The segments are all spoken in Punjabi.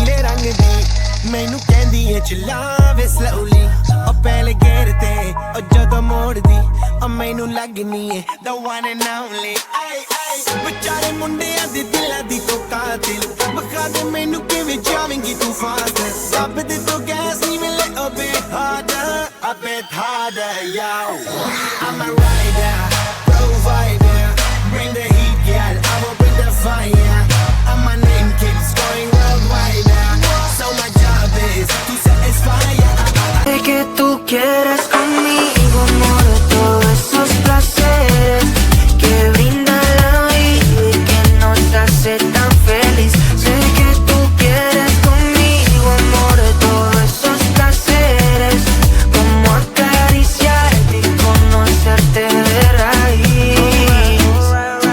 नीले रंग दी मैनू कहंदी है चलावे स्लोली ओ पहले गेर ते ओ जदों मोड़दी ओ मैनू लगनी है the one and only बेचारे मुंडियां दे दिलां दी तो कातिल बखा दे मैनू किवें जावेंगी तू फास्ट सब दे तो गैस नहीं मिले a bit harder yo I'm a rider provider bring the heat girl I will bring the fire and my name keeps going worldwide now so my job is to satisfy Sé que tú quieres conmigo amor todos esos placeres que brinda la vida y que nos hace tan feliz sé que tú quieres conmigo amor todos esos placeres como acariciarte y conocerte de raíz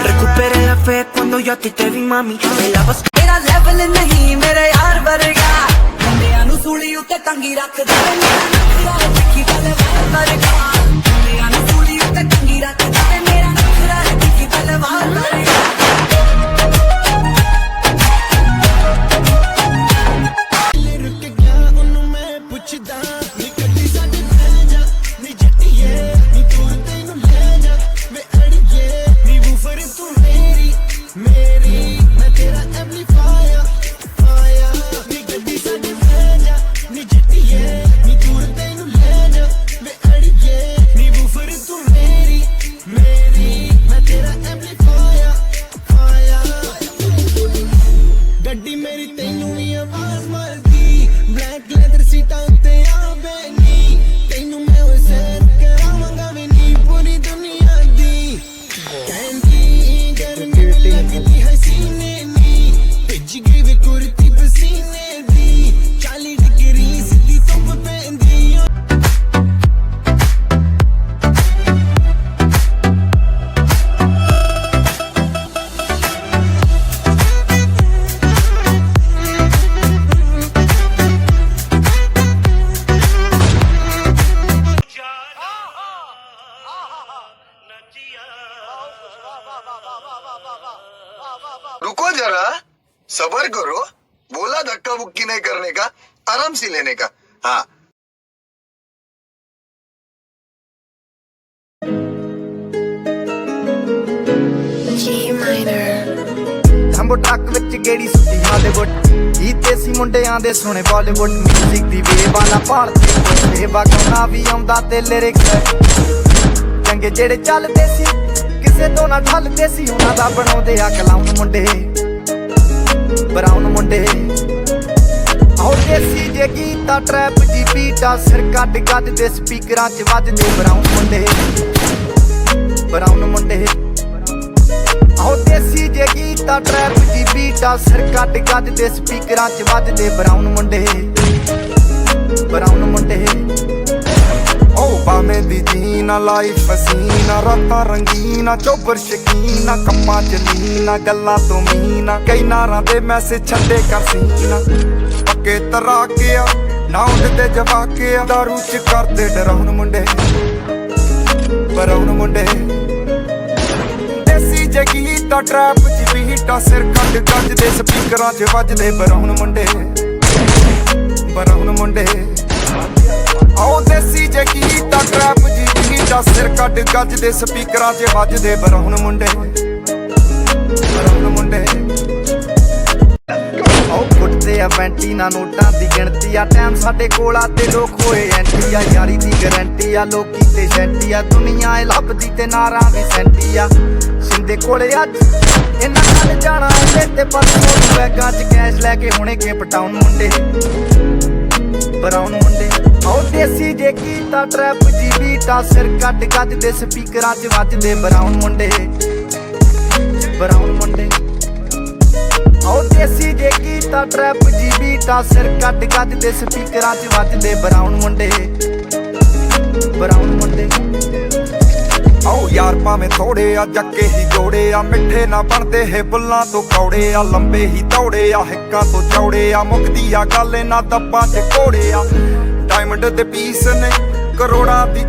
recuperé la fe cuando yo a ti te vi mami me lavas मेरा level नहीं मेरे यार वर्गा मुंडियां नू सूली उत्ते टंगी रख दे मेरा नखरा है तिखी गल वर्गा मुंडियां नू सूली उत्ते टंगी रख दे मेरा नखरा है तिखी गल वर्गा रुक गया उन्नू मैं पुछदा नी कड्डी साडे बह जा नी जट्टीए नी तूं तैनू ले जा वे अड़िए नी वूफर तू मेरी मैं तेरा एम्पलीफायर नी कड्डी साडे बह जा नी जट्टीए नी तूं तैनू ले जा वे अड़िए नी वूफर तू मेरी मैं तेरा एम्पलीफायर गड्डी मेरी तैनू भी आवाज मारदी ब्लैक लेदर सीटां उत्ते आ बैनी तैनू मैं होए सैर करावांगा वे नी पूरी दुनिया दी कहंदी गर्मी में लगदी है सीने नी भिज गई वे कुर्ती पसीने दी 40 डिग्री सीधी धुप्प पैंदी रुको जरा सबर करो बोला धक्का मुक्की नहीं करने का आराम से लेने का हाँ G minor ਜੰਬੋ ਟਰੱਕ ਵਿੱਚ ਗੇੜੀ ਸੁੱਟੀ ਹਾਲੀਵੁੱਡ ਹੀ ਦੇਸੀ ਮੁੰਡਿਆਂ ਦੇ ਸੋਹਣੇ ਬਾਲੀਵੁੱਡ ਮਿਊਜ਼ਿਕ ਦੀ ਵੇਵ ਵਾਲਾ ਭਾਲਦੇ ਸੇਵਾ ਗਾਉਣਾ ਵੀ ਆਉਂਦਾ ਤੇ ਲਿਰਿਕਸ ਚੰਗੇ ਜਿਹੜੇ ਚੱਲਦੇ ਸੀ ਕਿਸੇ ਤੋਂ ਨਾ ਢਲਦੇ ਸੀ ਉਹਨਾਂ ਦਾ ਬਣਾਉਂਦੇ ਆ ਕਲਾਉਨ ਮੁੰਡੇ ਬਰਾਊਨ ਮੁੰਡੇ ਆਉ ਦੇਸੀ ਜੇ ਗੀਤਾ ਟਰੈਪ ਦੀ ਬੀਟਾ ਸਿਰ ਕੱਢ ਗੱਜ ਦੇ ਸਪੀਕਰਾਂ 'ਚ ਵੱਜਦੇ ਬਰਾਊਨ ਮੁੰਡੇ ਆਉ ਦੇਸੀ ਜੇ ਗੀਤਾ ਟਰੈਪ ਦੀ ਬੀਟਾ ਸਿਰ ਕੱਢ ਗੱਜ ਦੇ ਸਪੀਕਰਾਂ 'ਚ ਵੱਜਦੇ ਬਰਾਊਨ ਮੁੰਡੇ ਓ ਬਾਵੇਂ ਦੀ ਜੀਨਾ ਲਾਈਫ ਹਸੀਨਾ ਰਾਤਾਂ ਰੰਗੀਨਾ ਚੋਬਰ ਸ਼ਕੀਨਾ ਕੰਮਾਂ ਚ ਲੀਨਾ ਗੱਲਾਂ ਤੋਂ ਮੀਨਾ ਕਈ ਨਾਰਾਂ ਦੇ ਮੈਸੇਜ ਛੱਡੇ ਕਰ ਸੀਨਾ ਪੱਕੇ ਤਰਾ ਕੇ ਆ ਨਾ ਉੱਡਦੇ ਜਵਾ ਕੇ ਆ ਦਾਰੂ ਚ ਕਰਦੇ ਡਰਾਉਣ ਮੁੰਡੇ ਬਰਾਉਨ ਮੁੰਡੇ ਦੇਸੀ ਜਗੀ ਤਾਂ ਟਰੈਪ ਚ ਬੀਟਾ ਸਿਰ ਕੱਢ ਗੱਜ ਦੇ ਸਪੀਕਰਾਂ 'ਚ ਵੱਜਦੇ ਬਰਾਉਨ ਮੁੰਡੇ ਆਉ ਦੇਸੀ ਜੇ ਗੀਤਾ ਟਰੈਪ ਜੀ ਗੀਤਾ ਸਿਰ ਕੱਢ ਗੱਜ ਦੇ ਸਪੀਕਰਾਂ 'ਚ ਵੱਜਦੇ ਬਰਾਉਨ ਮੁੰਡੇ ਆਉ ਫੁੱਟਦੇ ਆ ਵੈਂਟੀਨਾ ਨੋਟਾਂ ਦੀ ਗਿਣਤੀ ਆ ਟਾਈਮ ਸਾਡੇ ਕੋਲ ਆ ਤੇ ਲੋਕ ਹੋਏ ਐਂਟੀ ਆ ਯਾਰੀ ਦੀ ਗਰੰਟੀ ਆ ਲੋਕੀ ਤੇ ਸੈਂਟੀ ਆ ਦੁਨੀਆ ਏ ਲੱਭਦੀ ਤੇ ਨਾਰਾਂ ਵੀ ਸੈਂਟੀ ਆ ਸਿੰਦੇ ਕੋਲੇ ਅੱਜ ਇਹਨਾਂ ਨਾਲ ਜਾਣਾ ਏ ਤੇ ਪਰਸੋਂ ਬੈਗਾਂ 'ਚ ਕੈਸ਼ ਲੈ ਕੇ ਹੁਣੇ ਕੇ ਪਟਾਉਣ ਮੁੰਡੇ ਬਰਾਉਨ ਮੁੰਡੇ ਆਉ ਦੇਸੀ ਜੇ ਗੀਤਾ ਟਰੈਪ ਜੀ ਬੀਟਾ ਸਿਰ ਕੱਢ ਗੱਜ ਦੇ ਸਪੀਕਰਾਂ 'ਚ ਵੱਜਦੇ ਬਰਾਉਨ ਮੁੰਡੇ ਆਉ ਦੇਸੀ ਜੇ ਗੀਤਾ ਟਰੈਪ ਜੀ ਬੀਟਾ ਸਿਰ ਕੱਢ ਗੱਜ ਦੇ ਸਪੀਕਰਾਂ 'ਚ ਵੱਜਦੇ ਬਰਾਉਨ ਮੁੰਡੇ ਆਉ ਯਾਰ ਭਾਵੇਂ ਥੋੜੇ ਆ ਜੱਕੇ ਹੀ ਜੋੜੇ ਆ ਮਿੱਠੇ ਨਾ ਬਣਦੇ ਹੈ ਬੁੱਲਾਂ ਤੋਂ ਕੌੜੇ ਆ ਲੰਬੇ ਹੀ ਦੌੜੇ ਆ ਹਿੱਕਾਂ ਤੋਂ ਚੌੜੇ ਆ ਮੁੱਕਦੀ ਆ ਗੱਲ ਇਹਨਾਂ ਦੱਬਾਂ 'ਚ ਕੋੜੇ ਆ ਡਾਇਮੰਡ ਦੇ ਪੀਸ ਨੇ ਕਰੋੜਾਂ ਦੀ